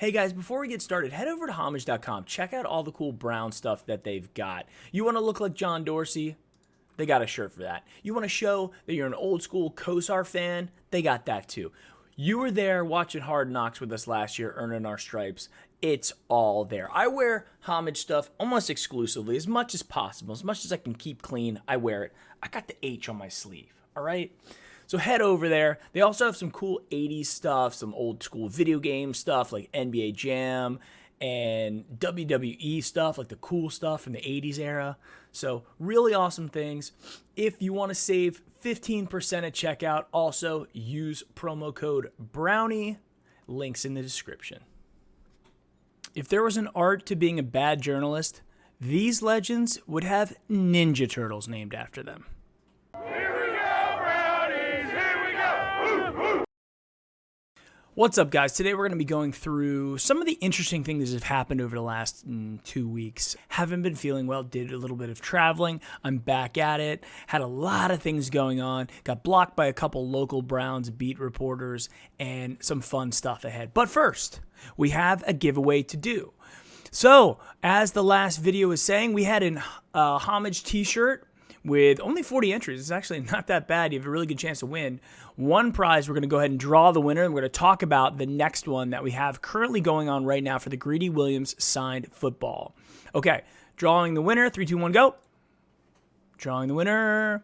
Hey guys, before we get started, head over to homage.com. Check out all the cool Brown stuff that they've got. You want to look like John Dorsey? They got a shirt for that. You want to show that you're an old school Kosar fan? They got that too. You were there watching Hard Knocks with us last year, earning our stripes. It's all there. I wear Homage stuff almost exclusively, as much as possible. As much as I can keep clean, I wear it. I got the H on my sleeve, all right? So head over there. They also have some cool 80s stuff, some old school video game stuff like NBA Jam and WWE stuff, like the cool stuff from the 80s era. So really awesome things. If you want to save 15% at checkout, also use promo code Brownie. Links in the description. If there was an art to being a bad journalist, these legends would have Ninja Turtles named after them. What's up, guys? Today we're going to be going through some of the interesting things that have happened over the last 2 weeks. Haven't been feeling well, did a little bit of traveling. I'm back at it. Had a lot of things going on. Got blocked by a couple local Browns beat reporters and some fun stuff ahead. But first, we have a giveaway to do. So, as the last video was saying, we had a Homage t-shirt with only 40 entries. It's actually not that bad. You have a really good chance to win. One prize, we're going to go ahead and draw the winner, and we're going to talk about the next one that we have currently going on right now for the Greedy Williams signed football. Okay, drawing the winner. 3, 2, 1, go. Drawing the winner.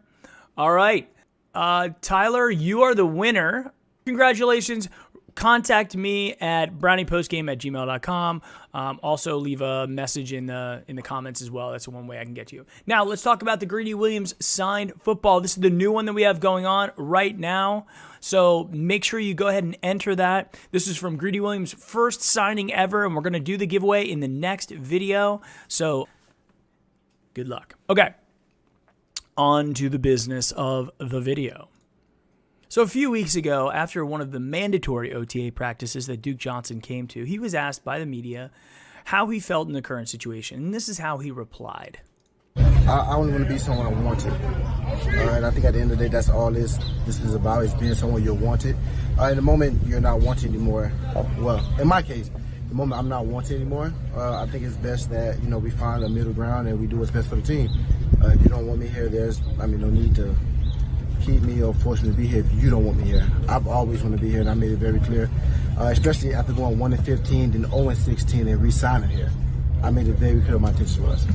All right. Tyler, you are the winner. Congratulations. Contact me at browniepostgame@gmail.com. Also, leave a message in the comments as well. That's one way I can get to you. Now, let's talk about the Greedy Williams signed football. This is the new one that we have going on right now. So make sure you go ahead and enter that. This is from Greedy Williams' first signing ever, and we're going to do the giveaway in the next video. So good luck. Okay, on to the business of the video. So a few weeks ago, after one of the mandatory OTA practices that Duke Johnson came to, he was asked by the media how he felt in the current situation, and this is how he replied. I only want to be someone I wanted. All right, I think at the end of the day, that's all this is about, is being someone you're wanted. In the moment you're not wanted anymore, well, in my case, the moment I'm not wanted anymore, I think it's best that, we find a middle ground and we do what's best for the team. If you don't want me here, there's, no need to keep me or force me to be here if you don't want me here. I've always wanted to be here, and I made it very clear, especially after going 1-15, then 0-16, and re-signing here. I made it very clear my intention was.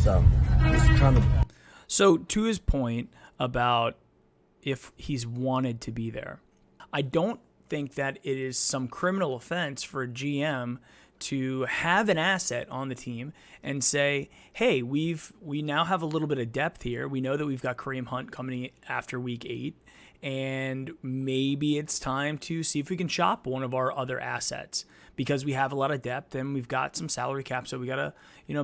So to his point about if he's wanted to be there, I don't think that it is some criminal offense for a GM to have an asset on the team and say, hey, we now have a little bit of depth here. We know that we've got Kareem Hunt coming after week 8, and maybe it's time to see if we can shop one of our other assets because we have a lot of depth and we've got some salary cap, so we got to,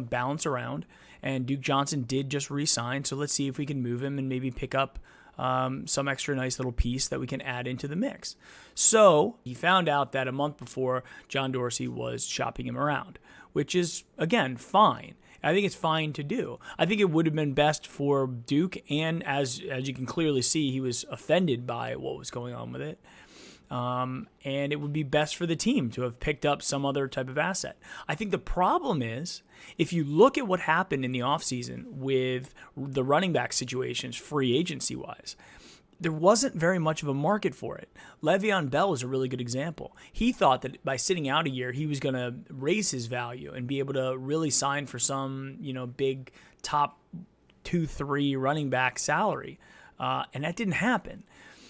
balance around. And Duke Johnson did just re-sign, so let's see if we can move him and maybe pick up some extra nice little piece that we can add into the mix. So he found out that a month before, John Dorsey was shopping him around, which is, again, fine. I think it's fine to do. I think it would have been best for Duke, and as you can clearly see, he was offended by what was going on with it. And it would be best for the team to have picked up some other type of asset. I think the problem is, if you look at what happened in the offseason with the running back situations, free agency-wise, there wasn't very much of a market for it. Le'Veon Bell is a really good example. He thought that by sitting out a year, he was going to raise his value and be able to really sign for some, big top 2-3 running back salary. And that didn't happen.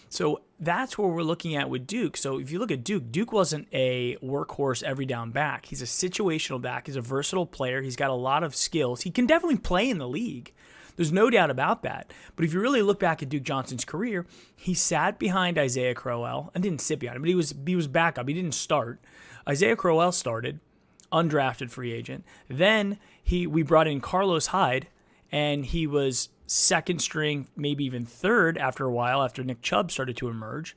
So that's where we're looking at with Duke. So if you look at Duke, Duke wasn't a workhorse every down back. He's a situational back. He's a versatile player. He's got a lot of skills. He can definitely play in the league. There's no doubt about that. But if you really look back at Duke Johnson's career, he sat behind Isaiah Crowell and didn't sit behind him, but he was backup. He didn't start. Isaiah Crowell started, undrafted free agent. Then we brought in Carlos Hyde, and he was second string, maybe even third after a while, after Nick Chubb started to emerge.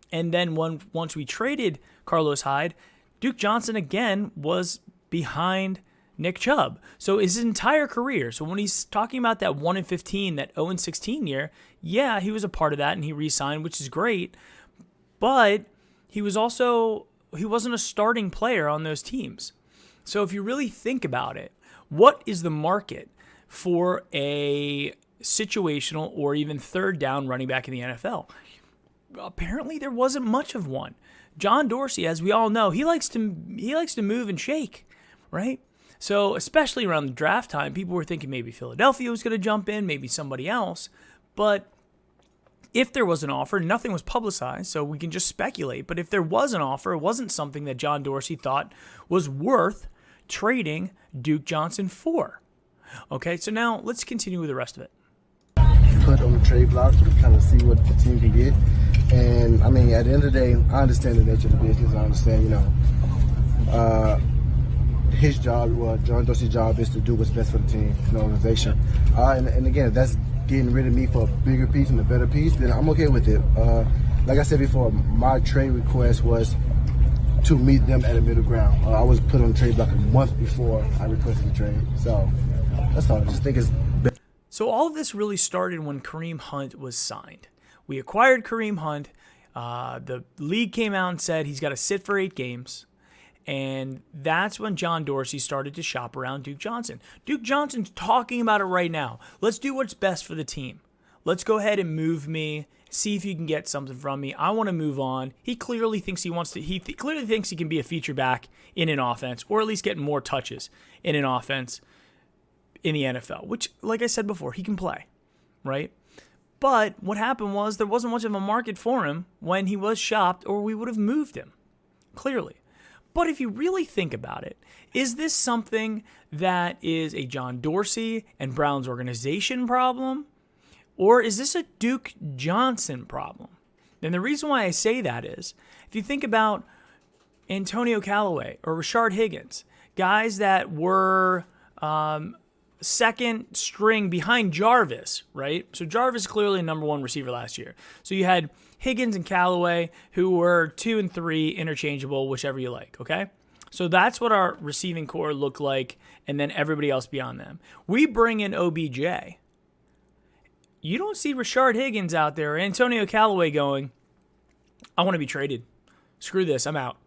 And then once we traded Carlos Hyde, Duke Johnson again was behind Nick Chubb. So his entire career, so when he's talking about that 1-15, that 0-16 year, yeah, he was a part of that and he re-signed, which is great. But he wasn't a starting player on those teams. So if you really think about it, what is the market for a situational or even third down running back in the NFL? Apparently there wasn't much of one. John Dorsey, as we all know, he likes to move and shake, right? So especially around the draft time, people were thinking maybe Philadelphia was going to jump in, maybe somebody else. But if there was an offer, nothing was publicized, so we can just speculate. But if there was an offer, it wasn't something that John Dorsey thought was worth trading Duke Johnson for. Okay, so now let's continue with the rest of it. Put on the trade block to kind of see what the team can get. And, I mean, at the end of the day, I understand the nature of the business. I understand, his job, John Dorsey's job is to do what's best for the team and the organization. And again, if that's getting rid of me for a bigger piece and a better piece, then I'm okay with it. Like I said before, my trade request was to meet them at a middle ground. I was put on the trade block a month before I requested the trade. So that's all. I just think it's better. So all of this really started when Kareem Hunt was signed. We acquired Kareem Hunt. The league came out and said he's got to sit for 8 games. And that's when John Dorsey started to shop around Duke Johnson. Duke Johnson's talking about it right now. Let's do what's best for the team. Let's go ahead and move me. See if you can get something from me. I want to move on. He clearly thinks he wants to. He clearly thinks he can be a feature back in an offense, or at least get more touches in an offense in the NFL. Which, like I said before, he can play, right? But what happened was there wasn't much of a market for him when he was shopped, or we would have moved him, clearly. But if you really think about it, is this something that is a John Dorsey and Browns organization problem? Or is this a Duke Johnson problem? And the reason why I say that is, if you think about Antonio Callaway or Rashard Higgins, guys that were second string behind Jarvis, right? So Jarvis clearly number 1 receiver last year. So you had Higgins and Callaway, who were 2 and 3 interchangeable, whichever you like, okay? So that's what our receiving core looked like, and then everybody else beyond them. We bring in OBJ. You don't see Rashard Higgins out there or Antonio Callaway going, I want to be traded. Screw this, I'm out.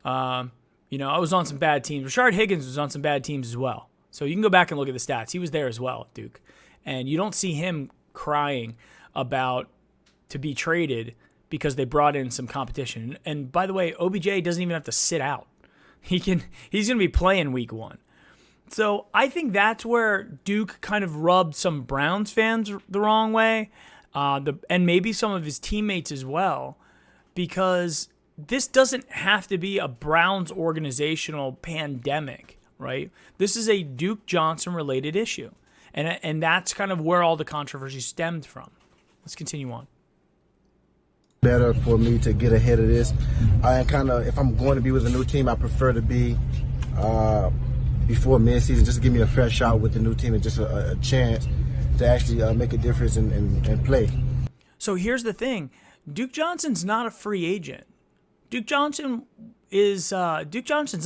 I was on some bad teams. Rashard Higgins was on some bad teams as well. So you can go back and look at the stats. He was there as well, Duke. And you don't see him crying about to be traded because they brought in some competition. And by the way, OBJ doesn't even have to sit out. He's going to be playing week 1. So I think that's where Duke kind of rubbed some Browns fans the wrong way, and maybe some of his teammates as well, because this doesn't have to be a Browns organizational pandemic, right? This is a Duke Johnson-related issue, and that's kind of where all the controversy stemmed from. Let's continue on. Better for me to get ahead of this. And kind of, if I'm going to be with a new team, I prefer to be before mid-season, just to give me a fair shot with the new team and just a chance to actually make a difference and play. So here's the thing. Duke Johnson's not a free agent. Duke Johnson's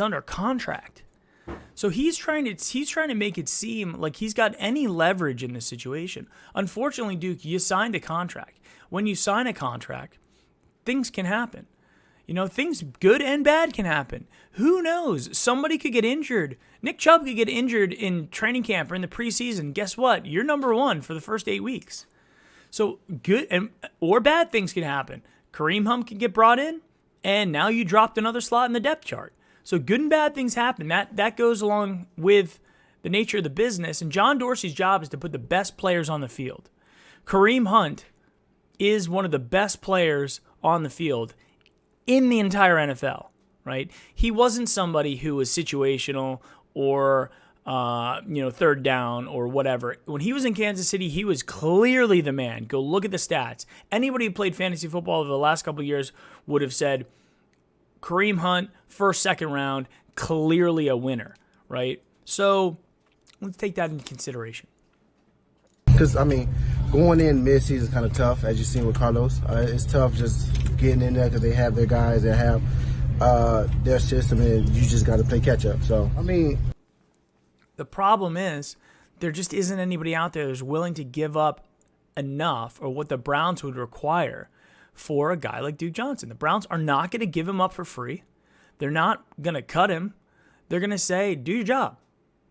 under contract. So he's trying to make it seem like he's got any leverage in this situation. Unfortunately, Duke, you signed a contract. When you sign a contract, things can happen. Things good and bad can happen. Who knows? Somebody could get injured. Nick Chubb could get injured in training camp or in the preseason. Guess what? You're number 1 for the first 8 weeks. So good or bad things can happen. Kareem Hunt can get brought in, and now you dropped another slot in the depth chart. So good and bad things happen. That goes along with the nature of the business. And John Dorsey's job is to put the best players on the field. Kareem Hunt is one of the best players on the field in the entire NFL, right? He wasn't somebody who was situational or third down or whatever. When he was in Kansas City, he was clearly the man. Go look at the stats. Anybody who played fantasy football over the last couple of years would have said Kareem Hunt, first, second round, clearly a winner, right? So let's take that into consideration. Because, going in mid-season is kind of tough, as you've seen with Carlos. It's tough just getting in there because they have their guys that have their system, and you just got to play catch-up. So, the problem is there just isn't anybody out there who's willing to give up enough or what the Browns would require for a guy like Duke Johnson. The Browns are not going to give him up for free. They're not going to cut him. They're going to say, do your job.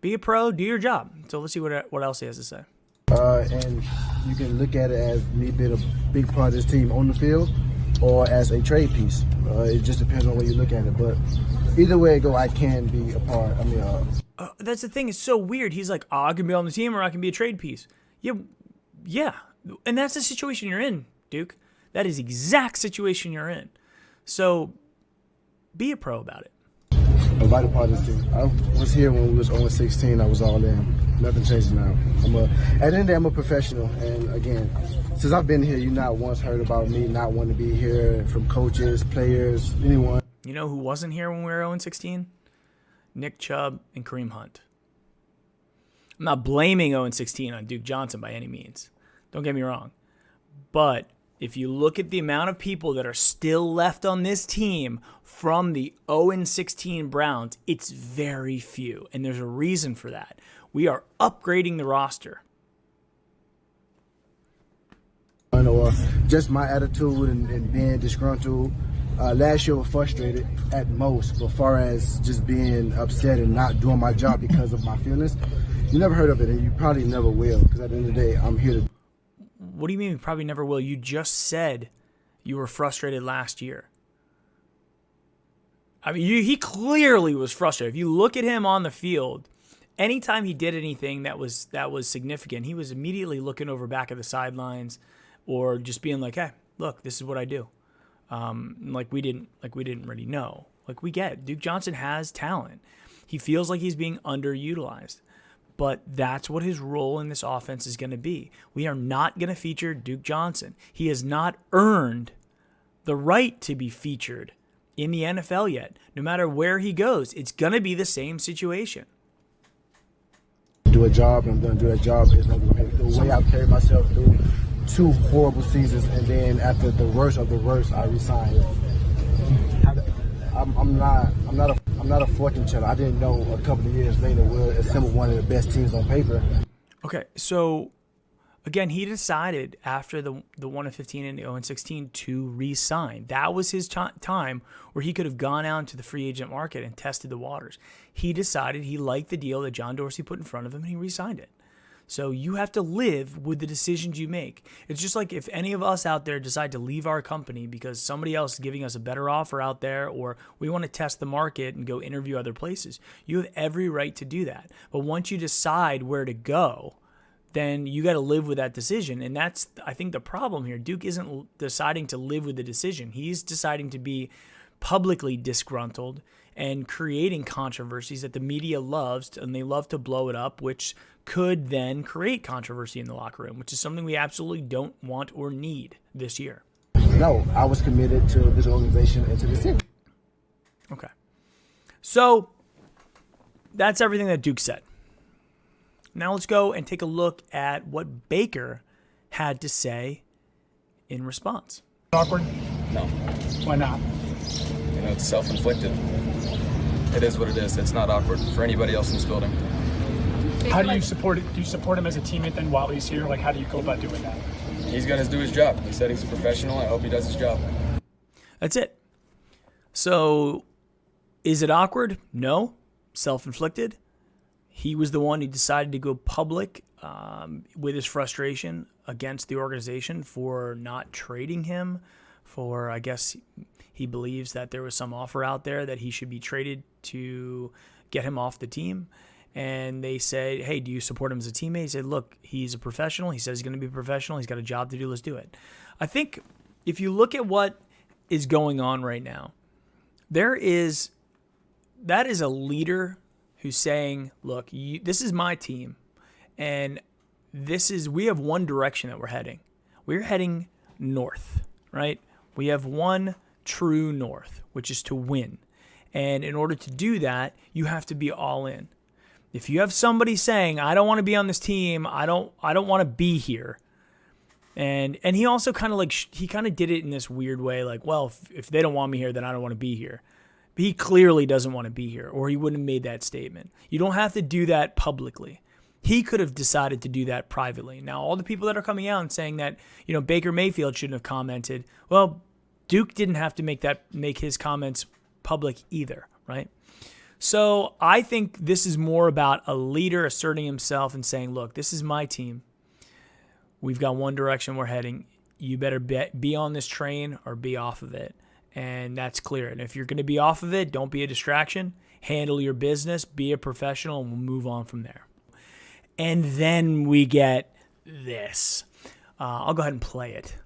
Be a pro, do your job. So let's see what else he has to say. And you can look at it as me being a big part of this team on the field or as a trade piece. It just depends on where you look at it. But either way it go, I can be a part. That's the thing. It's so weird. He's like, I can be on the team or I can be a trade piece. Yeah. And that's the situation you're in, Duke. That is the exact situation you're in. So be a pro about it. A vital part of this team. I was here when we was 0-16. I was all in. Nothing changes now. At the end of the day, I'm a professional. And again, since I've been here, you not once heard about me not wanting to be here from coaches, players, anyone. You know who wasn't here when we were 0-16? Nick Chubb and Kareem Hunt. I'm not blaming 0-16 on Duke Johnson by any means. Don't get me wrong. But if you look at the amount of people that are still left on this team from the 0-16 Browns, it's very few. And there's a reason for that. We are upgrading the roster. Just my attitude and being disgruntled. Last year was frustrated at most, but far as just being upset and not doing my job because of my feelings, you never heard of it, and you probably never will, because at the end of the day, I'm here to. What do you mean we probably never will? You just said you were frustrated last year. I mean, he clearly was frustrated. If you look at him on the field, anytime he did anything that was significant, he was immediately looking over back at the sidelines or just being like, hey, look, this is what I do. Like we didn't really know. Like we get it. Duke Johnson has talent. He feels like he's being underutilized. But that's what his role in this offense is going to be. We are not going to feature Duke Johnson. He has not earned the right to be featured in the NFL yet. No matter where he goes, it's going to be the same situation. Do a job, and I'm going to do that job. It's not going to be the way I've carried myself through 2 horrible seasons, and then after the worst of the worst, I resigned. I'm not a fortune teller. I didn't know a couple of years later we'll assemble one of the best teams on paper. Okay, so again, he decided after the 1-15 and the 0-16 to re-sign. That was his time where he could have gone out into the free agent market and tested the waters. He decided he liked the deal that John Dorsey put in front of him, and he re-signed it. So you have to live with the decisions you make. It's just like if any of us out there decide to leave our company because somebody else is giving us a better offer out there, or we want to test the market and go interview other places. You have every right to do that. But once you decide where to go, then you got to live with that decision. And that's, I think, the problem here. Duke isn't deciding to live with the decision. He's deciding to be publicly disgruntled and creating controversies that the media loves, and they love to blow it up, which could then create controversy in the locker room, which is something we absolutely don't want or need this year. No, I was committed to this organization and to the city. Okay. So that's everything that Duke said. Now let's go and take a look at what Baker had to say in response. Awkward? No. Why not? It's self-inflicted. It is what it is. It's not awkward for anybody else in this building. How do you support it? Do you support him as a teammate then while he's here? Like, how do you go about doing that? He's going to do his job. He said he's a professional. I hope he does his job. That's it. So is it awkward? No. Self-inflicted. He was the one who decided to go public with his frustration against the organization for not trading him, for, I guess, he believes that there was some offer out there that he should be traded to get him off the team. And they said, hey, do you support him as a teammate? He said, look, he's a professional. He says he's going to be a professional. He's got a job to do. Let's do it. I think if you look at what is going on right now, that is a leader who's saying, look, this is my team. And we have one direction that we're heading. We're heading north, right? We have one true north, which is to win. And in order to do that, you have to be all in. If you have somebody saying, I don't want to be on this team, I don't want to be here. And he also kind of did it in this weird way, like, well, if they don't want me here, then I don't want to be here. But he clearly doesn't want to be here, or he wouldn't have made that statement. You don't have to do that publicly. He could have decided to do that privately. Now, all the people that are coming out and saying that, Baker Mayfield shouldn't have commented, well, Duke didn't have to make his comments public either, right? So I think this is more about a leader asserting himself and saying, look, this is my team. We've got one direction we're heading. You better be on this train or be off of it. And that's clear. And if you're going to be off of it, don't be a distraction. Handle your business, be a professional, and we'll move on from there. And then we get this. I'll go ahead and play it.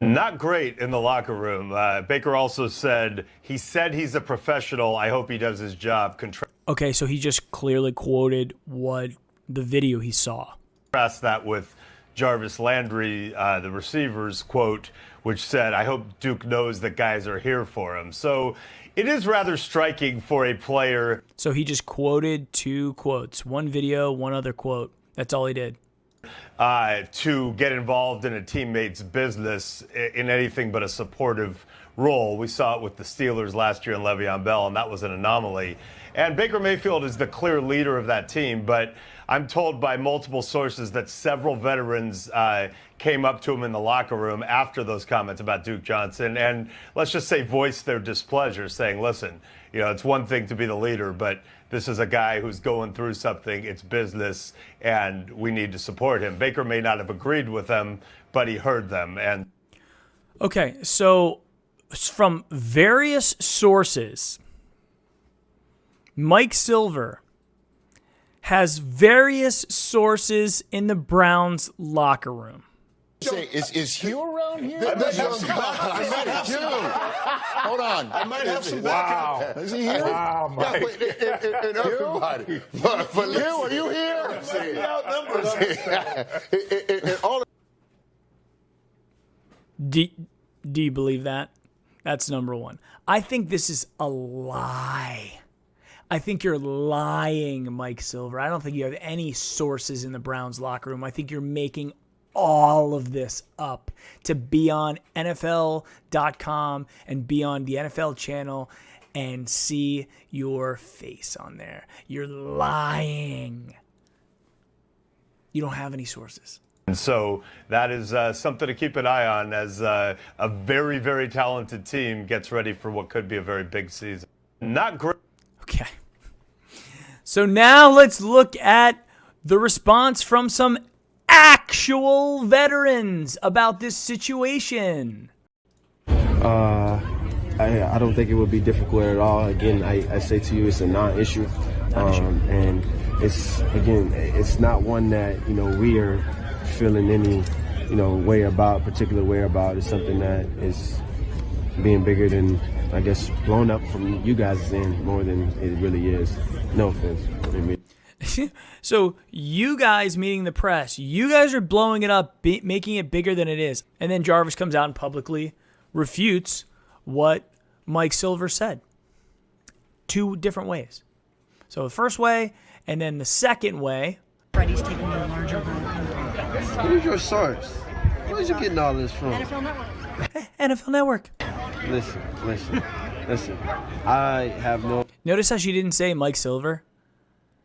Not great in the locker room. Baker also said he's a professional. I hope he does his job. Okay, so he just clearly quoted what the video he saw. Contrast that with Jarvis Landry, the receiver's quote, which said, I hope Duke knows that guys are here for him. So it is rather striking for a player. So he just quoted two quotes, one video, one other quote. That's all he did. To get involved in a teammate's business in anything but a supportive role. We saw it with the Steelers last year in Le'Veon Bell, and that was an anomaly. And Baker Mayfield is the clear leader of that team, but I'm told by multiple sources that several veterans came up to him in the locker room after those comments about Duke Johnson and, let's just say, voiced their displeasure, saying, listen, it's one thing to be the leader, but this is a guy who's going through something. It's business, and we need to support him. Baker may not have agreed with them, but he heard them. And okay, so from various sources, Mike Silver has various sources in the Browns locker room. Say, is Hugh around here? I might have some backup. Hold on. I might have some backup. Is he here? Wow, Mike. And everybody. But Hugh, are you here? Do you believe that? That's number one. I think this is a lie. I think you're lying, Mike Silver. I don't think you have any sources in the Browns locker room. I think you're making all of this up to be on NFL.com and be on the NFL channel and see your face on there. You're lying. You don't have any sources. And so that is something to keep an eye on as a very, very talented team gets ready for what could be a very big season. Not great. Okay. So now let's look at the response from some actual veterans about this situation. I don't think it would be difficult at all. Again, I say to you, it's a non-issue. And it's not one that, we are feeling any, particular way about. It's something that is being bigger than, I guess, blown up from you guys' end more than it really is. No offense. So you guys, meaning the press, you guys are blowing it up, making it bigger than it is. And then Jarvis comes out and publicly refutes what Mike Silver said. Two different ways. So the first way, and then the second way. Freddie's taking a larger role in practice. Who's your source? Where's you getting all this from? NFL Network. NFL Network. Listen. I have no... Notice how she didn't say Mike Silver?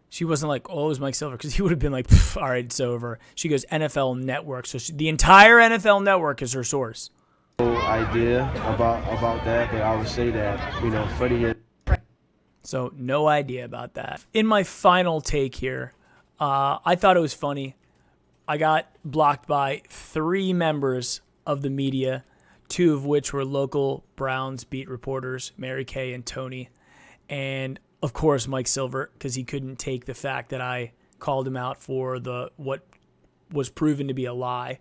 She wasn't like, oh, it was Mike Silver, because he would have been like, all right, it's over. She goes, NFL Network. So the entire NFL Network is her source. No idea about that, but I would say that, Freddie is... So no idea about that. In my final take here, I thought it was funny. I got blocked by 3 members of the media, 2 of which were local Browns beat reporters, Mary Kay and Tony. And of course, Mike Silver, because he couldn't take the fact that I called him out for what was proven to be a lie.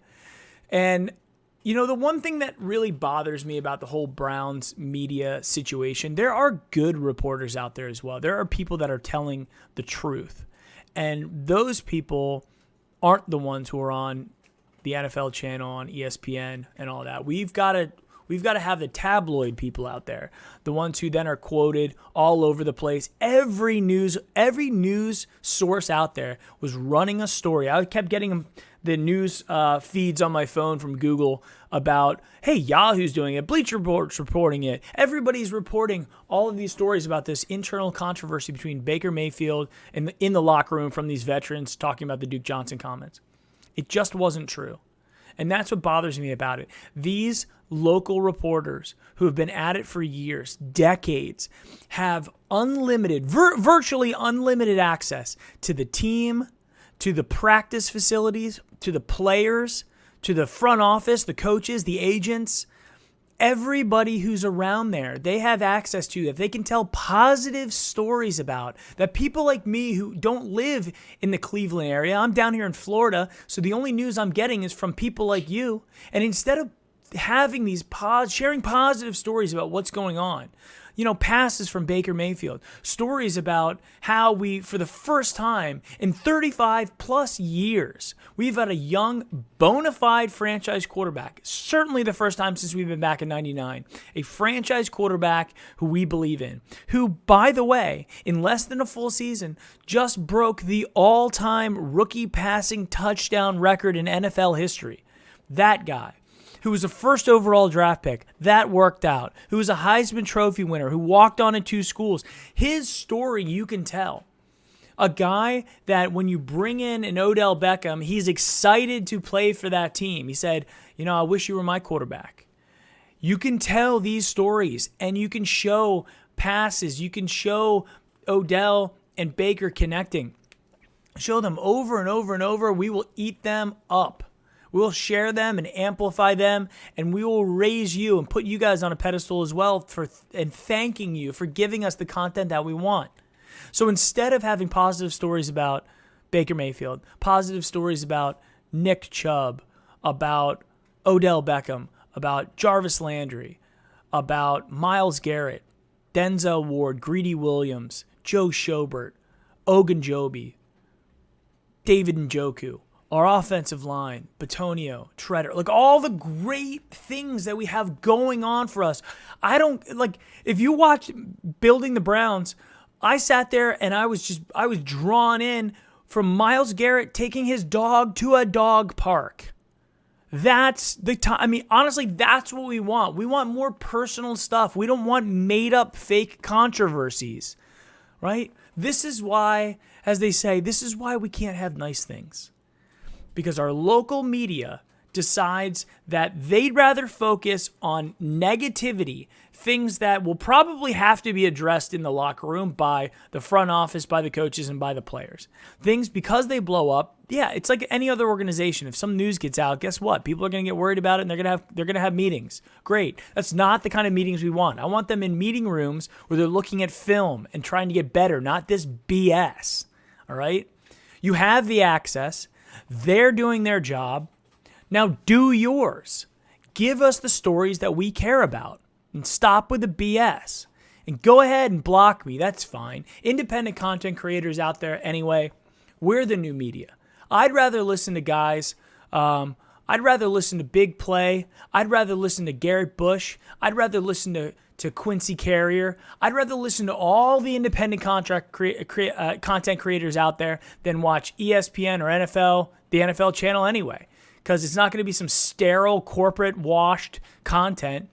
And, the one thing that really bothers me about the whole Browns media situation, there are good reporters out there as well. There are people that are telling the truth. And those people aren't the ones who are on the NFL channel, on ESPN and all that. We've got to have the tabloid people out there, the ones who then are quoted all over the place. Every news source out there was running a story. I kept getting the news feeds on my phone from Google about, hey, Yahoo's doing it, Bleacher Report's reporting it. Everybody's reporting all of these stories about this internal controversy between Baker Mayfield and in the locker room from these veterans talking about the Duke Johnson comments. It just wasn't true. And that's what bothers me about it. These local reporters who have been at it for years, decades, have unlimited, virtually unlimited access to the team, to the practice facilities, to the players, to the front office, the coaches, the agents, everybody who's around there. They have access to that they can tell positive stories about, that people like me who don't live in the Cleveland area, I'm down here in Florida, so the only news I'm getting is from people like you. And instead of having these sharing positive stories about what's going on, passes from Baker Mayfield, stories about how we, for the first time in 35 plus years, we've had a young, bona fide franchise quarterback. Certainly the first time since we've been back in 99, a franchise quarterback who we believe in, who, by the way, in less than a full season, just broke the all-time rookie passing touchdown record in NFL history. That guy, who was a first overall draft pick, that worked out, who was a Heisman Trophy winner, who walked on in 2 schools. His story you can tell. A guy that when you bring in an Odell Beckham, he's excited to play for that team. He said, I wish you were my quarterback. You can tell these stories, and you can show passes. You can show Odell and Baker connecting. Show them over and over and over. We will eat them up. We will share them and amplify them, and we will raise you and put you guys on a pedestal as well and thanking you for giving us the content that we want. So instead of having positive stories about Baker Mayfield, positive stories about Nick Chubb, about Odell Beckham, about Jarvis Landry, about Myles Garrett, Denzel Ward, Greedy Williams, Joe Schobert, Ogunjobi, David Njoku, our offensive line, Batonio, Treader, all the great things that we have going on for us. If you watch Building the Browns, I sat there and I was drawn in from Myles Garrett taking his dog to a dog park. That's the time. Honestly, that's what we want. We want more personal stuff. We don't want made up fake controversies, right? This is why, as they say, this is why we can't have nice things. Because our local media decides that they'd rather focus on negativity, things that will probably have to be addressed in the locker room by the front office, by the coaches, and by the players. Things, because they blow up, it's like any other organization. If some news gets out, guess what? People are going to get worried about it, and they're going to have meetings. Great. That's not the kind of meetings we want. I want them in meeting rooms where they're looking at film and trying to get better, not this BS. All right? You have the access. They're doing their job. Now do yours. Give us the stories that we care about and stop with the BS. And go ahead and block me. That's fine. Independent content creators out there anyway, we're the new media. I'd rather listen to guys. I'd rather listen to Big Play. I'd rather listen to Garrett Bush. I'd rather listen to Quincy Carrier. I'd rather listen to all the independent content creators out there than watch ESPN or NFL, the NFL channel anyway, because it's not going to be some sterile corporate washed content,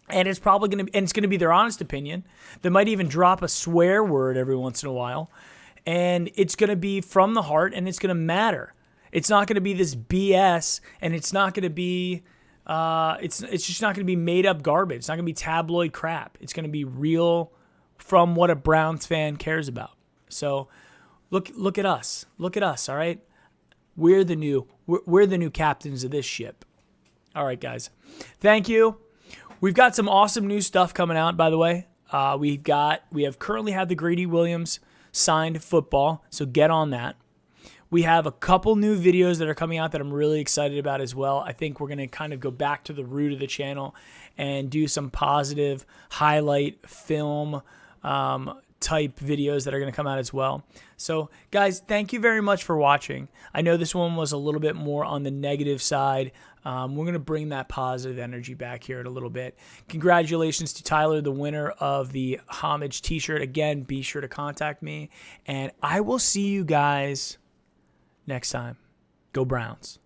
and it's probably going to be their honest opinion. They might even drop a swear word every once in a while, and it's going to be from the heart, and it's going to matter. It's not going to be this BS, and it's not going to be it's just not going to be made up garbage. It's not going to be tabloid crap. It's going to be real from what a Browns fan cares about. So look at us. Look at us, all right? We're the new captains of this ship. All right, guys. Thank you. We've got some awesome new stuff coming out, by the way. We have currently had the Greedy Williams signed football, so get on that. We have a couple new videos that are coming out that I'm really excited about as well. I think we're going to kind of go back to the root of the channel and do some positive highlight film type videos that are going to come out as well. So, guys, thank you very much for watching. I know this one was a little bit more on the negative side. We're going to bring that positive energy back here in a little bit. Congratulations to Tyler, the winner of the homage t-shirt. Again, be sure to contact me, and I will see you guys next time. Go Browns.